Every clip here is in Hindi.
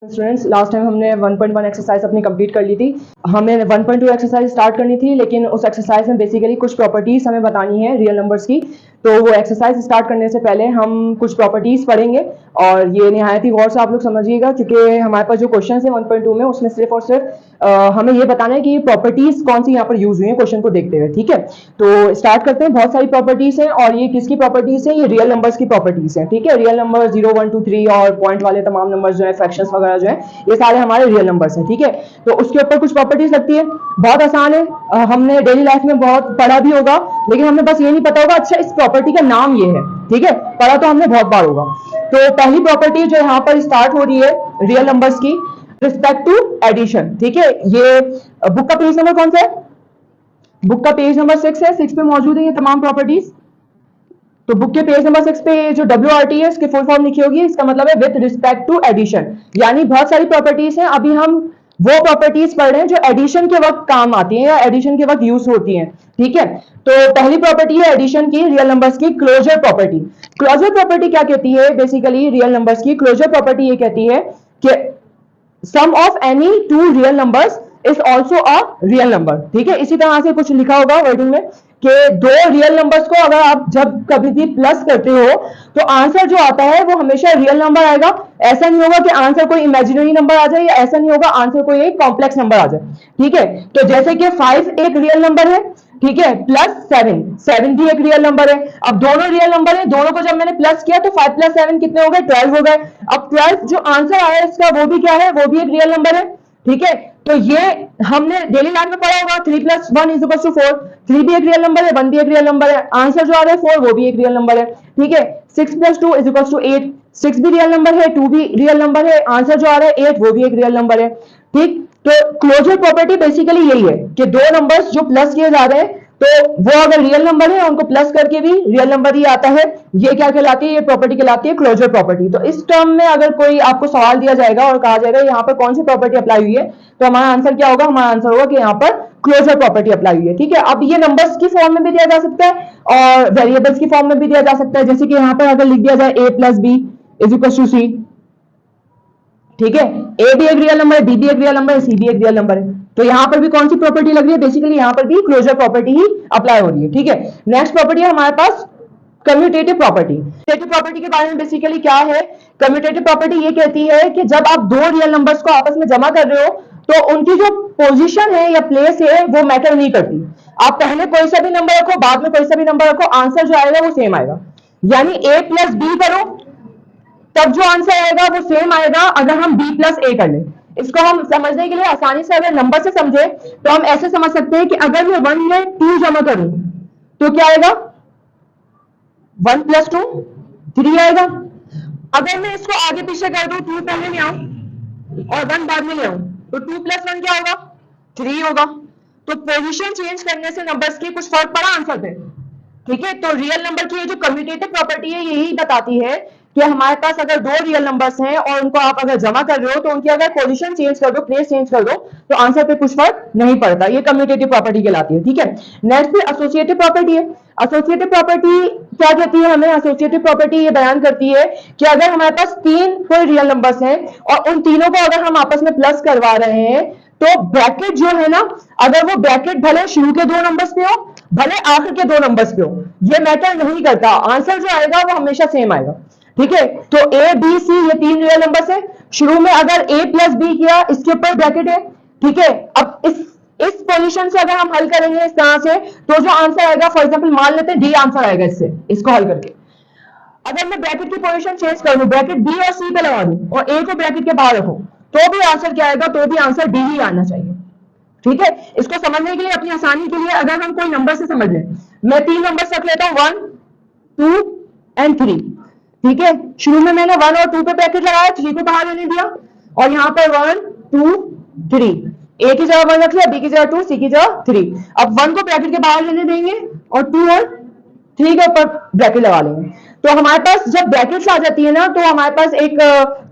स्टूडेंट्स, लास्ट टाइम हमने 1.1 एक्सरसाइज अपनी कंप्लीट कर ली थी। हमें 1.2 एक्सरसाइज स्टार्ट करनी थी, लेकिन उस एक्सरसाइज में बेसिकली कुछ प्रॉपर्टीज हमें बतानी है रियल नंबर्स की। तो वो एक्सरसाइज स्टार्ट करने से पहले हम कुछ प्रॉपर्टीज पढ़ेंगे और ये निहायत ही गौर से आप लोग समझिएगा, क्योंकि हमारे पास जो क्वेश्चन है 1.2 में, उसमें सिर्फ और सिर्फ हमें ये बताना है कि प्रॉपर्टीज कौन सी यहाँ पर यूज हुई है क्वेश्चन को देखते हुए। ठीक है, तो स्टार्ट करते हैं। बहुत सारी प्रॉपर्टीज हैं और ये किसकी प्रॉपर्टीज है? ये रियल नंबर्स की प्रॉपर्टीज है। ठीक है, रियल नंबर 0, 1, 2, 3 और पॉइंट वाले तमाम नंबर जो है, फ्रैक्शंस वगैरह जो है, ये सारे हमारे रियल नंबर्स हैं। ठीक है, तो उसके ऊपर कुछ प्रॉपर्टीज लगती है। बहुत आसान है, हमने डेली लाइफ में बहुत पढ़ा भी होगा, लेकिन हमें बस ये नहीं पता होगा अच्छा इस प्रॉपर्टी का नाम ये है। ठीक है, पढ़ा तो हमने बहुत बार होगा। तो पहली प्रॉपर्टी जो यहाँ पर स्टार्ट हो रही है रियल नंबर्स की, रिस्पेक्ट टू एडिशन। ठीक है, ये बुक का पेज नंबर कौन सा है? बुक का पेज नंबर 6 है। 6 पे मौजूद है ये तमाम प्रॉपर्टीज। तो बुक के पेज नंबर 6 पे जो WRT है इसकी फुल फॉर्म लिखी होगी, इसका मतलब है विद रिस्पेक्ट टू एडिशन। यानी बहुत सारी प्रॉपर्टीज हैं, अभी हम वो प्रॉपर्टीज पढ़ रहे हैं जो एडिशन के वक्त काम आती हैं या एडिशन के वक्त यूज होती हैं। ठीक है, तो पहली प्रॉपर्टी है एडिशन की, रियल नंबर्स की, क्लोजर प्रॉपर्टी। क्लोजर प्रॉपर्टी क्या कहती है? बेसिकली रियल नंबर्स की क्लोजर प्रॉपर्टी ये कहती है कि sum of any two real numbers is also a real number. ठीक है, इसी तरह से कुछ लिखा होगा वर्डिंग में कि दो रियल नंबर्स को अगर आप जब कभी भी प्लस करते हो तो आंसर जो आता है वो हमेशा रियल नंबर आएगा। ऐसा नहीं होगा कि आंसर कोई इमेजिनरी नंबर आ जाए, या ऐसा नहीं होगा आंसर कोई एक कॉम्प्लेक्स नंबर आ जाए। ठीक है, तो जैसे कि 5 एक रियल नंबर है, ठीक है, प्लस 7 भी एक रियल नंबर है। अब दोनों रियल नंबर है, दोनों को जब मैंने प्लस किया तो 5 + 7 कितने हो गए? 12 हो गए। अब 12 जो आंसर आया इसका वो भी क्या है? वो भी एक रियल नंबर है। ठीक है, तो ये हमने डेली लाइफ में पढ़ा होगा, 3 + 1 = 4। 3 भी एक रियल नंबर है, 1 भी एक रियल नंबर है, आंसर जो आ रहा है 4 वो भी एक रियल नंबर है। ठीक है, 6 + 2 = 8। 6 भी रियल नंबर है, 2 भी रियल नंबर है, आंसर जो आ रहा है 8 वो भी एक रियल नंबर है। ठीक, तो क्लोजर प्रॉपर्टी बेसिकली यही है कि दो नंबर्स जो प्लस किए जा रहे हैं तो वो अगर रियल नंबर है उनको प्लस करके भी रियल नंबर ही आता है। ये क्या कहलाती है? ये प्रॉपर्टी कहलाती है क्लोजर प्रॉपर्टी। तो इस टर्म में अगर कोई आपको सवाल दिया जाएगा और कहा जाएगा यहाँ पर कौन सी प्रॉपर्टी अप्लाई हुई है, तो हमारा आंसर क्या होगा? हमारा आंसर होगा कि यहाँ पर क्लोजर प्रॉपर्टी अप्लाई हुई है। ठीक है, अब ये नंबर्स की फॉर्म में भी दिया जा सकता है और वेरिएबल्स की फॉर्म में भी दिया जा सकता है। जैसे कि यहाँ पर अगर लिख दिया जाए a + b = c। ठीक है, ए भी एक रियल नंबर है, बी भी एक रियल नंबर है, सी भी एक रियल नंबर है। तो यहां पर भी कौन सी प्रॉपर्टी लग रही है? बेसिकली यहां पर भी क्लोजर प्रॉपर्टी ही अप्लाई हो रही है। ठीक है, नेक्स्ट प्रॉपर्टी है हमारे पास कम्यूटेटिव प्रॉपर्टी। कम्यूटेटिव प्रॉपर्टी के बारे में बेसिकली क्या है? कम्यूटेटिव प्रॉपर्टी ये कहती है कि जब आप दो रियल नंबर्स को आपस में जमा कर रहे हो तो उनकी जो पोजीशन है या प्लेस है वो मैटर नहीं करती। आप पहले कोई सा भी नंबर रखो, बाद में कोई सा भी नंबर रखो, आंसर जो आएगा वो सेम आएगा। यानी a + b करो तब जो आंसर आएगा वो सेम आएगा अगर हम b + a कर लें। इसको हम समझने के लिए आसानी से अगर नंबर से समझे तो हम ऐसे समझ सकते हैं कि अगर मैं 1 में 2 जमा करूं तो क्या आएगा? 1 + 2 3 आएगा। अगर मैं इसको आगे पीछे कर दूं, 2 पहले ले आऊं और 1 बाद में ले आऊं तो 2 + 1 क्या होगा? 3 होगा। तो पोजीशन चेंज करने से नंबर्स की कुछ फर्क पड़ा आंसर पे। ठीक है, तो रियल नंबर की ये जो कम्यूटेटिव प्रॉपर्टी है यही बताती है कि हमारे पास अगर दो रियल नंबर्स हैं और उनको आप अगर जमा कर रहे हो तो उनकी अगर पोजीशन चेंज कर दो, प्लेस चेंज कर दो, तो आंसर पे कुछ फर्क नहीं पड़ता। ये कम्यूटेटिव प्रॉपर्टी कहलाती है। ठीक है, नेक्स्ट पे एसोसिएटिव प्रॉपर्टी है। एसोसिएटिव प्रॉपर्टी क्या कहती है हमें? एसोसिएटिव प्रॉपर्टी ये बयान करती है कि अगर हमारे पास 3 कोई रियल नंबर्स हैं और उन तीनों को अगर हम आपस में प्लस करवा रहे हैं तो ब्रैकेट जो है ना, अगर वो ब्रैकेट भले शुरू के 2 नंबर्स पे हो भले आखिर के 2 नंबर्स पे हो, ये मैटर नहीं करता, आंसर जो आएगा वो हमेशा सेम आएगा। ठीक है, तो a b c ये 3 रियल नंबर्स है। शुरू में अगर a + b किया, इसके ऊपर ब्रैकेट है। ठीक है, अब इस पोजीशन से अगर हम हल करेंगे इस तरह से तो जो आंसर आएगा, फॉर एग्जांपल मान लेते हैं डी आंसर आएगा इससे, इसको हल करके। अगर मैं ब्रैकेट की पोजीशन चेंज कर दूं, ब्रैकेट b और c पे लगा दूं और a को ब्रैकेट के बाहर रखूं, तो भी आंसर क्या आएगा? तो भी आंसर डी ही आना चाहिए। ठीक है, इसको समझने के लिए अपनी आसानी के लिए अगर हम कोई नंबर से समझ लें, मैं 3 नंबर रख लेता हूं, 1 2 और 3। ठीक है, शुरू में मैंने 1 और 2 पे ब्रैकेट लगाया, 3 को बाहर लेने दिया और यहां पर 1 2 3, a की जगह 1 रख लिया, b की जगह 2, c की जगह 3। अब 1 को ब्रैकेट के बाहर लेने देंगे और 2 और 3 के ऊपर ब्रैकेट लगा लेंगे। तो हमारे पास जब ब्रैकेट्स आ जाती है ना तो हमारे पास एक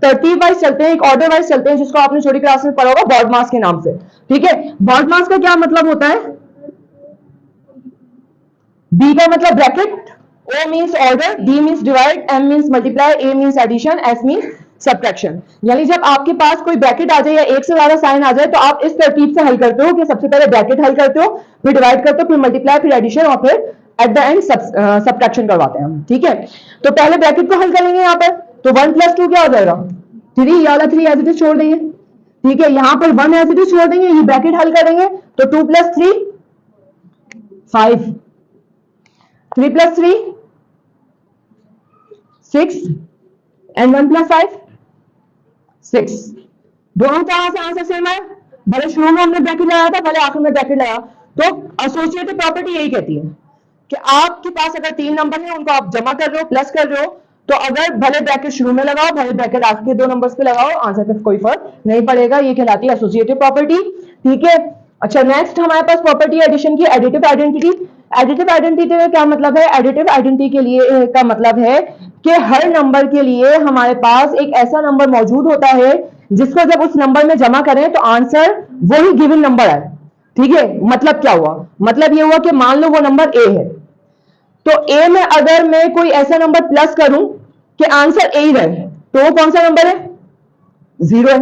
तरतीब वाइज चलते हैं, एक ऑर्डर वाइज चलते हैं, जिसको आपने छोटी क्लास में पढ़ा होगा बॉडमास के नाम से। ठीक है, बॉडमास का क्या मतलब होता है? B का मतलब bracket, O means order, D means divide, M means multiply, A means addition, S means subtraction. यानी जब आपके पास कोई ब्रैकेट आ जाए या एक से ज्यादा साइन आ जाए तो आप इस तरतीब से हल करते हो कि सबसे पहले ब्रैकेट हल करते हो, फिर डिवाइड करते हो, फिर मल्टीप्लाई, फिर एडिशन और फिर एट द एंड सब्ट्रैक्शन करवाते हैं हम। ठीक है, तो पहले ब्रैकेट को हल करेंगे यहाँ पर, तो 1 + 2 क्या हो जाएगा 3, ये वाला 3 एज इट इज छोड़ देंगे। ठीक है, यहाँ पर 1 एज इट इज छोड़ देंगे, ये ब्रैकेट हल करेंगे तो 2 + 3 5, 3 + 3 6 एंड 1 + 5 6। दोनों तरह से आंसर सेम है, भले शुरू में हमने ब्रैकेट लगाया था, भले आखिर में ब्रैकेट लगाया। तो एसोसिएटिव प्रॉपर्टी यही कहती है कि आपके पास अगर 3 नंबर है, उनको आप जमा कर रहे हो, प्लस कर रहे हो, तो अगर भले ब्रैकेट शुरू में लगाओ, भले ब्रैकेट आखिर के 2 नंबर्स पे लगाओ, आंसर पे कोई फर्क नहीं पड़ेगा। ये कहलाती है एसोसिएटिव प्रॉपर्टी। ठीक है, अच्छा नेक्स्ट हमारे पास प्रॉपर्टी एडिशन की, एडिटिव आइडेंटिटी। एडिटिव आइडेंटिटी का क्या मतलब है? एडिटिव आइडेंटिटी के लिए का मतलब है कि हर नंबर के लिए हमारे पास एक ऐसा नंबर मौजूद होता है जिसको जब उस नंबर में जमा करें तो आंसर वही गिवन नंबर है। ठीक है, मतलब क्या हुआ? मतलब ये हुआ कि मान लो वो नंबर ए है, तो ए में अगर मैं कोई ऐसा नंबर प्लस करूं कि आंसर ए ही रहे, तो वो कौन सा नंबर है? 0 है।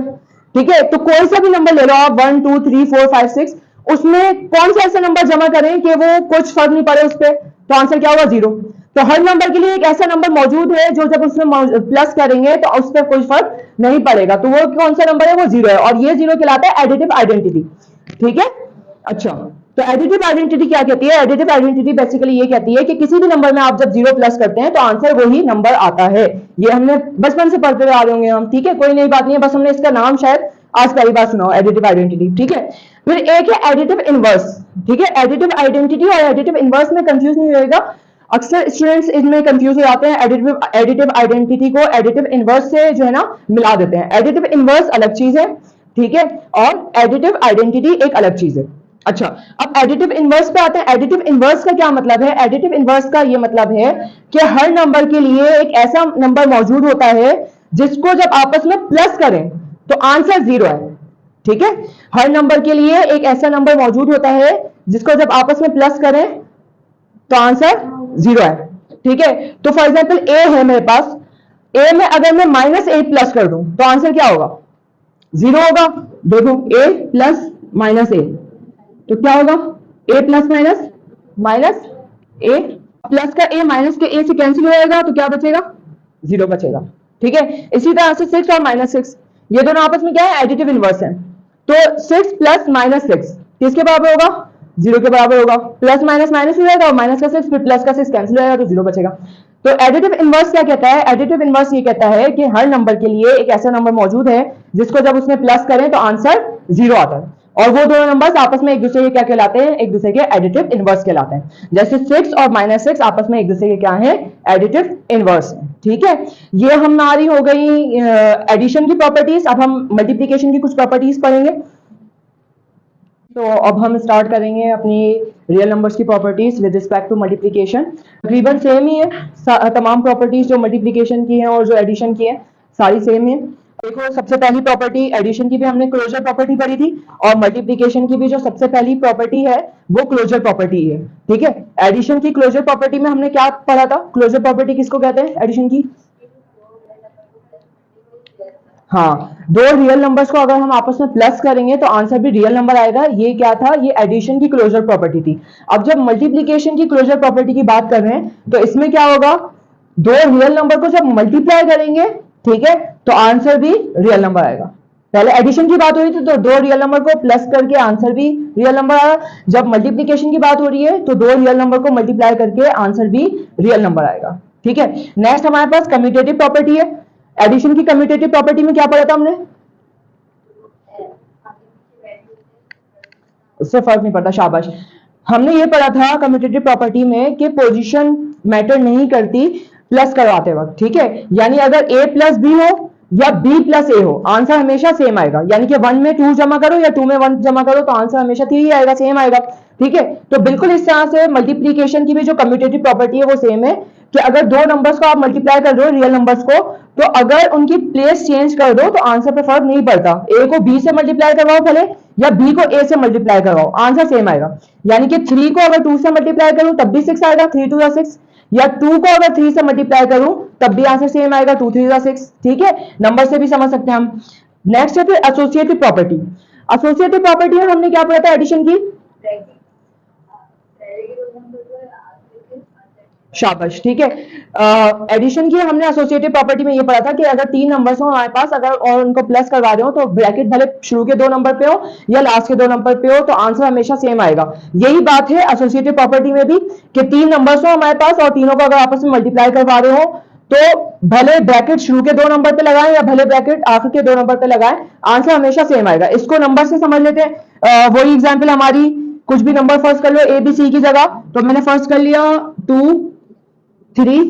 ठीक है, तो कोई सा भी नंबर ले लो आप, 1 2 3 4 5 6, उसमें कौन सा ऐसा नंबर जमा करें कि वो कुछ फर्क नहीं पड़े उस पर, तो आंसर क्या होगा? 0। तो हर नंबर के लिए एक ऐसा नंबर मौजूद है जो जब उसमें प्लस करेंगे तो उस पर कोई फर्क नहीं पड़ेगा, तो वो कौन सा नंबर है? वो 0 है, और ये 0 कहलाता है एडिटिव आइडेंटिटी। ठीक है, अच्छा तो एडिटिव आइडेंटिटी क्या कहती है? एडिटिव आइडेंटिटी बेसिकली ये कहती है कि किसी भी नंबर में आप जब 0 प्लस करते हैं तो आंसर वही नंबर आता है। ये हमने बचपन से पढ़ते आ रहे होंगे हम। ठीक है, कोई नई बात नहीं है, बस हमने इसका नाम शायद आज पहली बार सुना हो, एडिटिव आइडेंटिटी। ठीक है, फिर एक है एडिटिव इनवर्स। ठीक है, एडिटिव आइडेंटिटी और एडिटिव इनवर्स में कंफ्यूज नहीं होगा, अक्सर स्टूडेंट्स इनमें कंफ्यूज हो जाते हैं, एडिटिव आइडेंटिटी को एडिटिव इनवर्स से जो है ना मिला देते हैं। एडिटिव इनवर्स अलग चीज है, ठीक है, और एडिटिव आइडेंटिटी एक अलग चीज है। अच्छा, अब एडिटिव इनवर्स पे आते हैं। एडिटिव इनवर्स का क्या मतलब है? एडिटिव इनवर्स का ये मतलब है कि हर नंबर के लिए एक ऐसा नंबर मौजूद होता है जिसको जब आपस में प्लस करें तो आंसर 0 है। ठीक है, हर नंबर के लिए एक ऐसा नंबर मौजूद होता है जिसको जब आपस में प्लस करें तो आंसर 0 है। ठीक है, तो फॉर एग्जाम्पल ए है मेरे पास, ए में अगर मैं -8 प्लस कर दूं तो आंसर क्या होगा? 0 होगा। देखो a प्लस -a तो क्या होगा? a plus minus a, plus का a माइनस के a से कैंसिल हो जाएगा तो क्या बचेगा? 0 बचेगा। ठीक है, इसी तरह से 6 और -6 ये दोनों आपस में क्या है? एडिटिव इनवर्स है। तो 6 प्लस -6 किसके बराबर होगा? 0 के बराबर होगा। प्लस माइनस माइनस हो जाएगा और माइनस का 6 फिर प्लस का 6 कैंसिल हो जाएगा तो 0 बचेगा। तो एडिटिव इनवर्स क्या कहता है? एडिटिव इनवर्स ये कहता है कि हर नंबर के लिए एक ऐसा नंबर मौजूद है जिसको जब उसमें प्लस करें तो आंसर 0 आता है, और वो दोनों नंबर्स आपस में एक दूसरे के क्या कहलाते हैं? एक दूसरे के एडिटिव इनवर्स कहलाते हैं। जैसे 6 और -6 आपस में एक दूसरे के क्या है? एडिटिव इनवर्स है। ठीक है, ये हमारी हो गई एडिशन की प्रॉपर्टीज। अब हम मल्टीप्लिकेशन की कुछ प्रॉपर्टीज पढ़ेंगे। तो अब हम स्टार्ट करेंगे अपनी रियल नंबर्स की properties with respect to multiplication. तकरीबन सेम ही है, तमाम प्रॉपर्टीज जो मल्टीप्लिकेशन की हैं और जो एडिशन की है सारी सेम है। देखो, सबसे पहली प्रॉपर्टी एडिशन की भी हमने क्लोजर प्रॉपर्टी पढ़ी थी, और मल्टीप्लिकेशन की भी जो सबसे पहली प्रॉपर्टी है वो क्लोजर प्रॉपर्टी है। ठीक है, एडिशन की क्लोजर प्रॉपर्टी में हमने क्या पढ़ा था? क्लोजर प्रॉपर्टी किसको कहते हैं एडिशन की? हाँ, दो रियल नंबर्स को अगर हम आपस में प्लस करेंगे तो आंसर भी रियल नंबर आएगा। ये क्या था? ये एडिशन की क्लोजर प्रॉपर्टी थी। अब जब मल्टीप्लिकेशन की क्लोजर प्रॉपर्टी की बात कर रहे हैं तो इसमें क्या होगा? दो रियल नंबर को जब मल्टीप्लाई करेंगे, ठीक है, तो आंसर भी रियल नंबर आएगा। पहले एडिशन की बात हो रही थी तो दो रियल नंबर को प्लस करके आंसर भी रियल नंबर आया। जब मल्टीप्लिकेशन की बात हो रही है तो दो रियल नंबर को मल्टीप्लाई करके आंसर भी रियल नंबर आएगा। ठीक है, नेक्स्ट हमारे पास कम्यूटेटिव प्रॉपर्टी है। एडिशन की कम्यूटेटिव प्रॉपर्टी में क्या पढ़ा था हमने? उससे फर्क नहीं पड़ता, शाबाश। हमने ये पढ़ा था कम्यूटेटिव प्रॉपर्टी में कि पोजीशन मैटर नहीं करती प्लस करवाते वक्त। ठीक है, यानी अगर a प्लस बी हो या b प्लस ए हो, आंसर हमेशा सेम आएगा। यानी कि 1 में 2 जमा करो या 2 में 1 जमा करो तो आंसर हमेशा 3 आएगा, सेम आएगा। ठीक है, तो बिल्कुल इस तरह से मल्टीप्लिकेशन की भी जो कम्यूटेटिव प्रॉपर्टी है वो सेम है कि अगर दो नंबर्स को आप मल्टीप्लाई कर रहे हो रियल नंबर्स को, तो अगर उनकी प्लेस चेंज कर दो तो आंसर पे फर्क नहीं पड़ता। a को b से मल्टीप्लाई करवाओ भले या बी को ए से मल्टीप्लाई करवाओ, आंसर सेम आएगा। यानी कि 3 को अगर 2 से मल्टीप्लाई करूं तब भी 6 आएगा, 3 2 6, या 2 को अगर 3 से मल्टीप्लाई करूं तब भी आंसर सेम आएगा, 2 3 6। ठीक है, नंबर से भी समझ सकते हैं हम। नेक्स्ट है फिर एसोसिएटिव प्रॉपर्टी। एसोसिएटिव प्रॉपर्टी में हमने क्या पढ़ा था एडिशन की? शाबाश, ठीक है। एडिशन की हमने एसोसिएटिव प्रॉपर्टी में ये पढ़ा था कि अगर 3 नंबर्स हो हमारे पास, अगर और उनको प्लस करवा रहे हो तो ब्रैकेट भले शुरू के 2 नंबर पे हो या लास्ट के 2 नंबर पे हो तो आंसर हमेशा सेम आएगा। यही बात है एसोसिएटिव प्रॉपर्टी में भी कि 3 नंबर्स हो हमारे पास और तीनों को अगर आपस में मल्टीप्लाई करवा रहे हो तो भले ब्रैकेट शुरू के 2 नंबर पे लगाएं या भले ब्रैकेट आखिर के 2 नंबर पे लगाएं, आंसर हमेशा सेम आएगा। इसको नंबर से समझ लेते हैं। वही एग्जाम्पल हमारी, कुछ भी नंबर फर्स्ट कर लो ए बी सी की जगह, तो मैंने फर्स्ट कर लिया 2 3,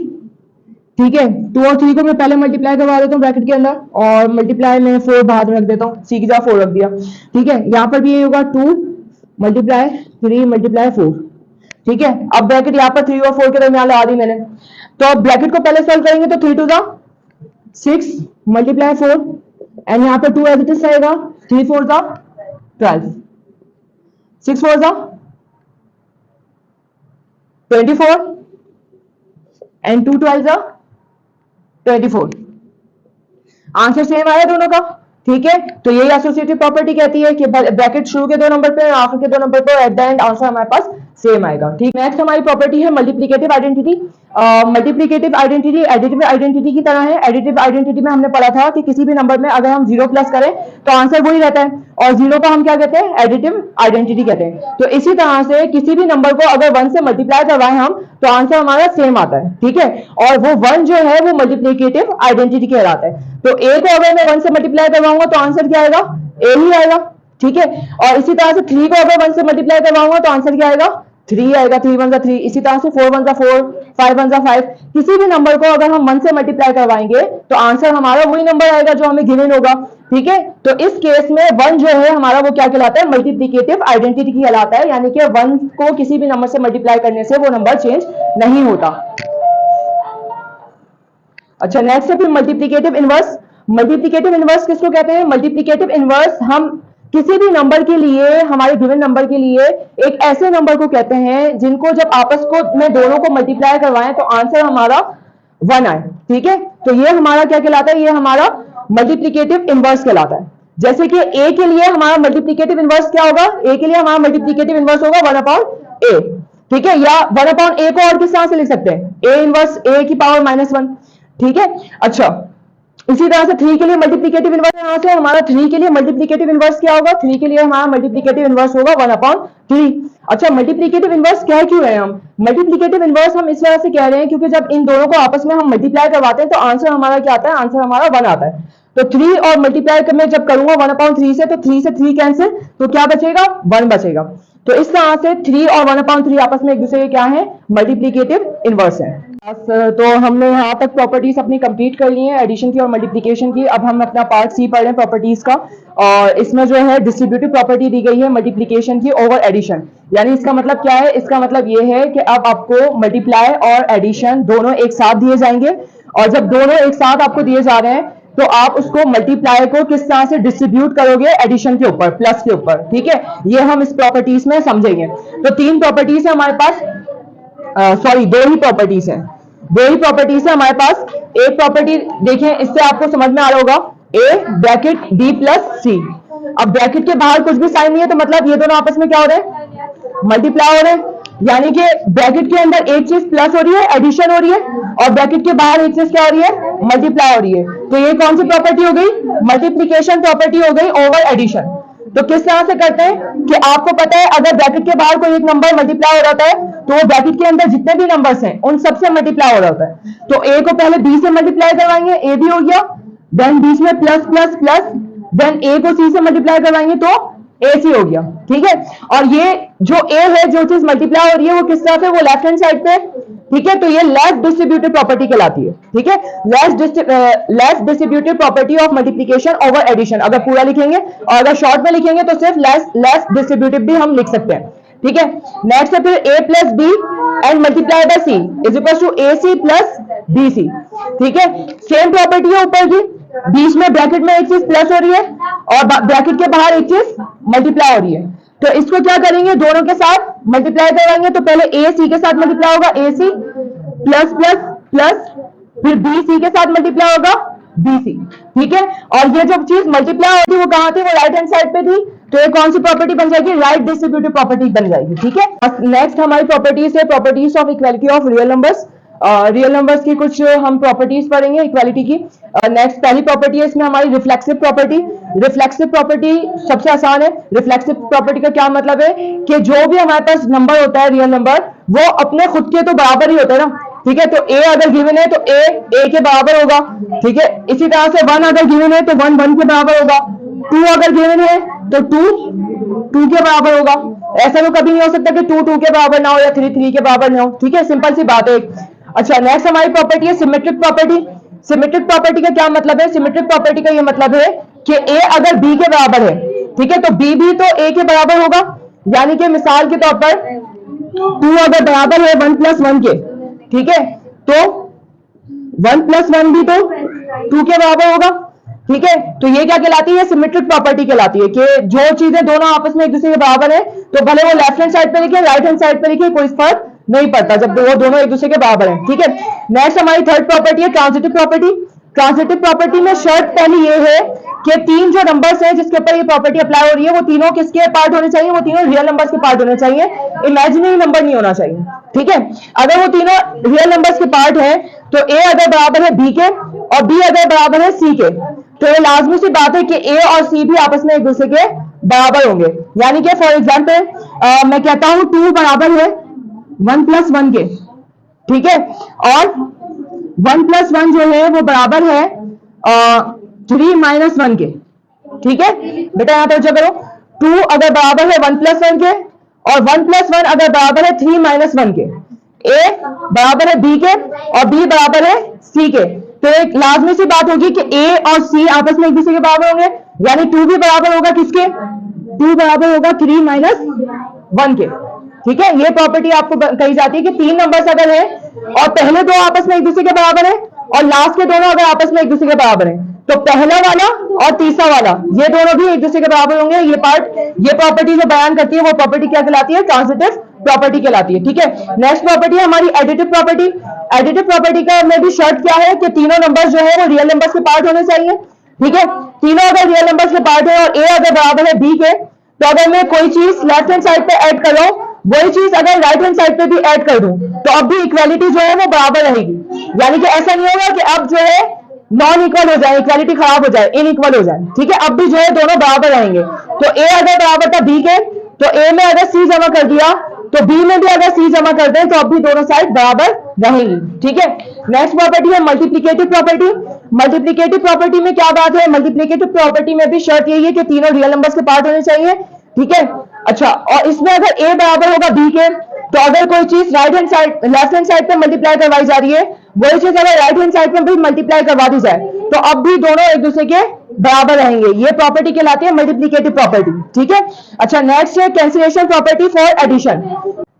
ठीक है। 2 और 3 को मैं पहले मल्टीप्लाई करवा देता हूँ ब्रैकेट के अंदर और मल्टीप्लाई में 4 बाहर रख देता हूँ, सी की जगह 4 रख दिया, ठीक है। यहाँ पर भी ये होगा 2 मल्टीप्लाई 3 मल्टीप्लाई 4, ठीक है। अब ब्रैकेट यहाँ पर 3 और 4 के दरमियान लगा दी मैंने, तो अब ब्रैकेट को पहले सॉल्व करेंगे तो 3 2 6 मल्टीप्लाई 4 एंड यहाँ पर 2 एज इट इज आएगा, 3 4 12, 6 4 24 एंड 2 12 24। आंसर सेम आया दोनों का, ठीक है। तो यही एसोसिएटिव प्रॉपर्टी कहती है कि ब्रैकेट शुरू के 2 नंबर पे और आखिर के 2 नंबर पे एट द एंड आंसर हमारे पास सेम आएगा, ठीक। नेक्स्ट हमारी प्रॉपर्टी है multiplicative identity. Multiplicative identity additive identity की तरह है। एडिटिव आइडेंटिटी में हमने पढ़ा था कि किसी भी नंबर में अगर हम 0 प्लस करें तो आंसर वही रहता है और 0 को हम क्या कहते हैं? एडिटिव आइडेंटिटी कहते हैं। तो इसी तरह से किसी भी नंबर को अगर 1 से मल्टीप्लाई करवाएं हम तो आंसर हमारा सेम आता है, ठीक है। और वो 1 जो है वो मल्टीप्लिकेटिव आइडेंटिटी कहलाता है। तो a को अगर मैं 1 से मल्टीप्लाई करवाऊंगा तो आंसर क्या आएगा? a ही आएगा, ठीक है। और इसी तरह से 3 को अगर 1 से मल्टीप्लाई करवाऊंगा तो आंसर क्या आएगा? 3 आएगा, 3 1 3। इसी तरह से 4 1 4, 5 1 5। किसी भी नंबर को अगर हम 1 से मल्टीप्लाई करवाएंगे तो आंसर हमारा वही नंबर आएगा जो हमें गिवन होगा, ठीक है। तो इस केस में 1 जो है हमारा वो क्या कहलाता है? मल्टीप्लिकेटिव आइडेंटिटी कहलाता है, यानी कि 1 को किसी भी नंबर से मल्टीप्लाई करने से वो नंबर चेंज नहीं होता। अच्छा, नेक्स्ट है फिर मल्टीप्लिकेटिव इनवर्स। मल्टीप्लिकेटिव इनवर्स किसको कहते हैं? मल्टीप्लिकेटिव इनवर्स हम किसी भी नंबर के लिए, हमारे गिवन नंबर के लिए एक ऐसे नंबर को कहते हैं जिनको जब आपस को में दोनों को मल्टीप्लाई करवाएं तो आंसर हमारा 1 आए, ठीक है। तो ये हमारा क्या कहलाता है? ये हमारा मल्टीप्लिकेटिव इनवर्स कहलाता है। जैसे कि a के लिए हमारा मल्टीप्लिकेटिव इनवर्स क्या होगा? a के लिए हमारा मल्टीप्लिकेटिव इनवर्स होगा 1/a, ठीक है। या 1/a को और किस तरह से लिख सकते हैं? a इनवर्स a की पावर -1, ठीक है। अच्छा, इसी तरह से 3 के लिए मल्टीप्लिकेटिव इनवर्स यहां से हमारा 3 के लिए मल्टीप्लिकेटिव इनवर्स क्या होगा? 3 के लिए हमारा मल्टीप्लिकेटिव इनवर्स होगा 1/3। अच्छा, मल्टीप्लिकेटिव इनवर्स कह क्यों रहे हैं हम? मल्टीप्लिकेटिव इनवर्स हम इस वजह से कह रहे हैं क्योंकि जब इन दोनों को आपस में हम मल्टीप्लाई करवाते हैं तो आंसर हमारा क्या आता है? आंसर हमारा 1 आता है। तो 3 और मल्टीप्लाई में जब करूंगा 1/3 से, तो 3 से 3 कैंसिल, तो क्या बचेगा? 1 बचेगा। तो इस तरह से 3 और 1/3 आपस में एक दूसरे के क्या है? मल्टीप्लिकेटिव इनवर्स है। तो हमने यहाँ तक प्रॉपर्टीज अपनी कंप्लीट कर ली हैं, एडिशन की और मल्टीप्लिकेशन की। अब हम अपना पार्ट सी पढ़ रहे हैं प्रॉपर्टीज का, और इसमें जो है डिस्ट्रीब्यूटिव प्रॉपर्टी दी गई है मल्टीप्लिकेशन की ओवर एडिशन। यानी इसका मतलब क्या है? इसका मतलब ये है कि अब आपको मल्टीप्लाई और एडिशन दोनों एक साथ दिए जाएंगे, और जब दोनों एक साथ आपको दिए जा रहे हैं तो आप उसको मल्टीप्लाई को किस तरह से डिस्ट्रीब्यूट करोगे? एडिशन के ऊपर, प्लस के ऊपर, ठीक है। ये हम इस प्रॉपर्टीज में समझेंगे। तो 3 प्रॉपर्टीज है हमारे पास, सॉरी 2 ही प्रॉपर्टीज हैं, 2 ही प्रॉपर्टीज है हमारे पास। एक प्रॉपर्टी देखिए, इससे आपको समझ में आ रहा होगा, a bracket b plus c। अब ब्रैकेट के बाहर कुछ भी साइन नहीं है तो मतलब ये दोनों आपस में क्या हो रहे हैं? मल्टीप्लाई हो रहे हैं। यानी कि ब्रैकेट के अंदर एक चीज प्लस हो रही है, एडिशन हो रही है, और ब्रैकेट के बाहर एक चीज क्या हो रही है? मल्टीप्लाई हो रही है। तो ये कौन सी प्रॉपर्टी हो गई? मल्टीप्लिकेशन प्रॉपर्टी हो गई ओवर एडिशन। तो किस तरह से करते हैं कि आपको पता है अगर ब्रैकेट के बाहर कोई एक नंबर मल्टीप्लाई हो जाता है तो वो ब्रैकेट के अंदर जितने भी नंबर्स हैं उन सबसे मल्टीप्लाई हो जाता है। तो a को पहले b से मल्टीप्लाई करवाएंगे, a भी हो गया, देन बीच में plus plus plus, then a को c से मल्टीप्लाई करवाएंगे तो ac हो गया, ठीक है। और ये जो a है, जो चीज मल्टीप्लाई हो रही है वो किस तरह से? वो लेफ्ट हैंड साइड पे, ठीक है। तो ये लेस डिस्ट्रीब्यूटिव प्रॉपर्टी कहलाती है, ठीक है। Less distributive property of multiplication over addition. अगर पूरा लिखेंगे और अगर शॉर्ट में लिखेंगे तो सिर्फ लेस डिस्ट्रीब्यूटिव भी हम लिख सकते हैं, ठीक है। नेक्स्ट है फिर a plus B and multiply by c is equal to ac plus bc, ठीक है। सेम प्रॉपर्टी है ऊपर की, बीच में ब्रैकेट में एक चीज प्लस हो रही है और ब्रैकेट के बाहर एक चीज मल्टीप्लाई हो रही है। तो इसको क्या करेंगे, दोनों के साथ मल्टीप्लाई करवाएंगे। तो पहले ए सी के साथ मल्टीप्लाई होगा, ए सी प्लस प्लस प्लस, फिर बी सी के साथ मल्टीप्लाई होगा, बी सी। ठीक है, और ये जब चीज मल्टीप्लाई होती वो कहां थी, वो राइट हैंड साइड पे थी। तो ये कौन सी प्रॉपर्टी बन जाएगी, राइट डिस्ट्रीब्यूटिव प्रॉपर्टी बन जाएगी। ठीक है, नेक्स्ट हमारी प्रॉपर्टीज है properties of equality of real numbers. Real numbers की कुछ हम प्रॉपर्टीज पढ़ेंगे इक्वालिटी की। नेक्स्ट पहली प्रॉपर्टी है इसमें हमारी रिफ्लेक्सिव प्रॉपर्टी। रिफ्लेक्सिव प्रॉपर्टी सबसे आसान है। रिफ्लेक्सिव प्रॉपर्टी का क्या मतलब है कि जो भी हमारे पास नंबर होता है रियल नंबर, वो अपने खुद के तो बराबर ही होता है ना। ठीक है, तो ए अगर गिवन है तो ए के बराबर होगा। ठीक है, इसी तरह से 1 अगर गिवन है तो 1 1 के बराबर होगा। 2 अगर गिवन है तो 2 2 के बराबर होगा। ऐसा तो कभी नहीं हो सकता कि 2 2 के बराबर ना हो या 3 3 के बराबर ना हो। ठीक है, सिंपल सी बात है। अच्छा, नेक्स्ट हमारी प्रॉपर्टी है सिमेट्रिक प्रॉपर्टी। सिमेट्रिक प्रॉपर्टी का क्या मतलब है, सिमेट्रिक प्रॉपर्टी का ये मतलब है कि ए अगर बी के बराबर है, ठीक है, तो बी भी तो ए के बराबर होगा। यानी कि मिसाल के तौर पर 2 अगर बराबर है 1 + 1 के, ठीक है, तो 1 + 1 भी तो 2 के बराबर होगा। ठीक है, तो ये क्या कहलाती है, सिमेट्रिक प्रॉपर्टी कहलाती है कि जो चीजें दोनों आपस में एक दूसरे के बराबर है, तो भले वो लेफ्ट हैंड साइड पे लिखे राइट हैंड साइड पे लिखे, कोई फर्क नहीं पड़ता जब वो दोनों एक दूसरे के बराबर हैं। ठीक है, नेक्स्ट हमारी थर्ड प्रॉपर्टी है ट्रांजिटिव प्रॉपर्टी। ट्रांजिटिव प्रॉपर्टी में शर्त पहली ये है कि 3 जो नंबर्स हैं जिसके ऊपर ये प्रॉपर्टी अप्लाई हो रही है, वो तीनों किसके पार्ट होने चाहिए, वो तीनों रियल नंबर्स के पार्ट होने चाहिए, इमेजिनरी नंबर नहीं होना चाहिए। ठीक है, अगर वो तीनों रियल नंबर्स के पार्ट है तो ए अगर बराबर है बी के और बी अगर बराबर है सी के, तो ये लाजमी सी बात है कि ए और सी भी आपस में एक दूसरे के बराबर होंगे। यानी कि फॉर एग्जाम्पल मैं कहता हूं 2 बराबर है 1 + 1 के, ठीक है, और 1 + 1 जो है वो बराबर है 3 - 1 के। ठीक है बेटा, यहां पर जो करो 2 अगर बराबर है 1 + 1 के और 1 + 1 अगर बराबर है 3 - 1 के, ए बराबर है बी के और बी बराबर है सी के, तो एक लाजमी सी बात होगी कि ए और सी आपस में एक दूसरे के बराबर होंगे। यानी 2 भी बराबर होगा किसके, 2 बराबर होगा 3 - 1 के। ठीक है, ये प्रॉपर्टी आपको कही जाती है कि 3 नंबर्स अगर है और पहले 2 आपस में एक दूसरे के बराबर है और लास्ट के दोनों अगर आपस में एक दूसरे के बराबर है, तो पहला वाला और तीसरा वाला ये दोनों भी एक दूसरे के बराबर होंगे। ये प्रॉपर्टी जो बयान करती है वो प्रॉपर्टी क्या कहलाती है, ट्रांजिटिव प्रॉपर्टी कहलाती है। ठीक है, नेक्स्ट प्रॉपर्टी है हमारी एडिटिव प्रॉपर्टी। एडिटिव प्रॉपर्टी का में भी शर्त क्या है कि तीनों नंबर्स जो है वो रियल नंबर्स के पार्ट होने चाहिए। ठीक है, तीनों अगर रियल नंबर्स के पार्ट है और ए अगर बराबर है बी के, तो अगर मैं कोई चीज लेफ्ट हैंड साइड पे ऐड कर रहा हूं, वही चीज अगर राइट हैंड साइड पे भी ऐड कर दूं, तो अब भी इक्वालिटी जो है वो बराबर रहेगी। यानी कि ऐसा नहीं होगा कि अब जो है नॉन इक्वल हो जाए, इक्वालिटी खराब हो जाए, इनइक्वल हो जाए। ठीक है, अब भी जो है दोनों बराबर रहेंगे। तो ए अगर बराबर था बी के, तो ए में अगर सी जमा कर दिया तो बी में भी अगर सी जमा कर दें तो अब भी दोनों साइड बराबर रहेंगी। ठीक है, नेक्स्ट प्रॉपर्टी है मल्टीप्लिकेटिव प्रॉपर्टी। मल्टीप्लिकेटिव प्रॉपर्टी में क्या बात है, मल्टीप्लिकेटिव प्रॉपर्टी में भी शर्त यही है कि तीनों रियल नंबर्स के पार्ट होने चाहिए। ठीक है, अच्छा, और इसमें अगर ए बराबर होगा बी के, तो अगर कोई चीज right hand side left hand side पे मल्टीप्लाई करवाई जा रही है, वही चीज अगर राइट हैंड साइड पे भी मल्टीप्लाई करवा दी जाए, तो अब भी दोनों एक दूसरे के बराबर रहेंगे। ये प्रॉपर्टी कहलाती है मल्टीप्लिकेटिव प्रॉपर्टी। ठीक है, अच्छा, नेक्स्ट है cancellation property for addition.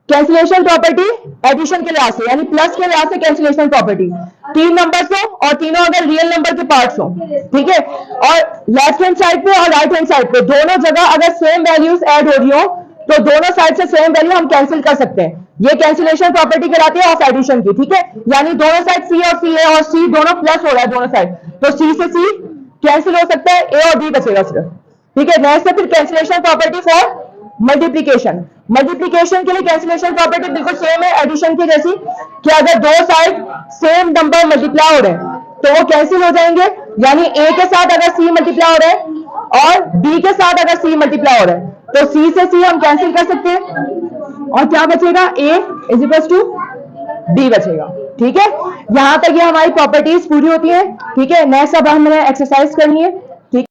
Cancellation property addition के लिहाज से यानी प्लस के लिहाज से कैंसिलेशन प्रॉपर्टी, 3 नंबर्स हो और तीनों अगर रियल नंबर के पार्ट्स हो, ठीक है, और लेफ्ट हैंड साइड पे और राइट हैंड साइड पे दोनों जगह अगर सेम वैल्यूज ऐड हो रही हो, तो दोनों साइड से सेम वैल्यू हम कैंसिल कर सकते हैं। ये कैंसिलेशन प्रॉपर्टी कहलाती है ऑफ एडिशन की। ठीक है, यानी दोनों साइड सी और सी है और सी दोनों प्लस हो रहा है दोनों साइड, तो सी से सी कैंसिल हो सकता है, ए और बी बचेगा सिर्फ। ठीक है, नेक्स्ट है फिर cancellation property for multiplication. Multiplication के लिए कैंसिलेशन प्रॉपर्टी बिल्कुल सेम है एडिशन की जैसी, कि अगर दो साइड सेम नंबर मल्टीप्लाई हो रहे हैं तो वो कैंसिल हो जाएंगे। यानी ए के साथ अगर सी मल्टीप्लाई हो रहा है और बी के साथ अगर सी मल्टीप्लाई हो रहा है, तो सी से सी हम कैंसिल कर सकते हैं और क्या बचेगा, ए = बी बचेगा। ठीक है, यहां तक ये हमारी प्रॉपर्टीज पूरी होती है। ठीक है, नेक्स्ट अब हमने एक्सरसाइज करनी है। ठीक।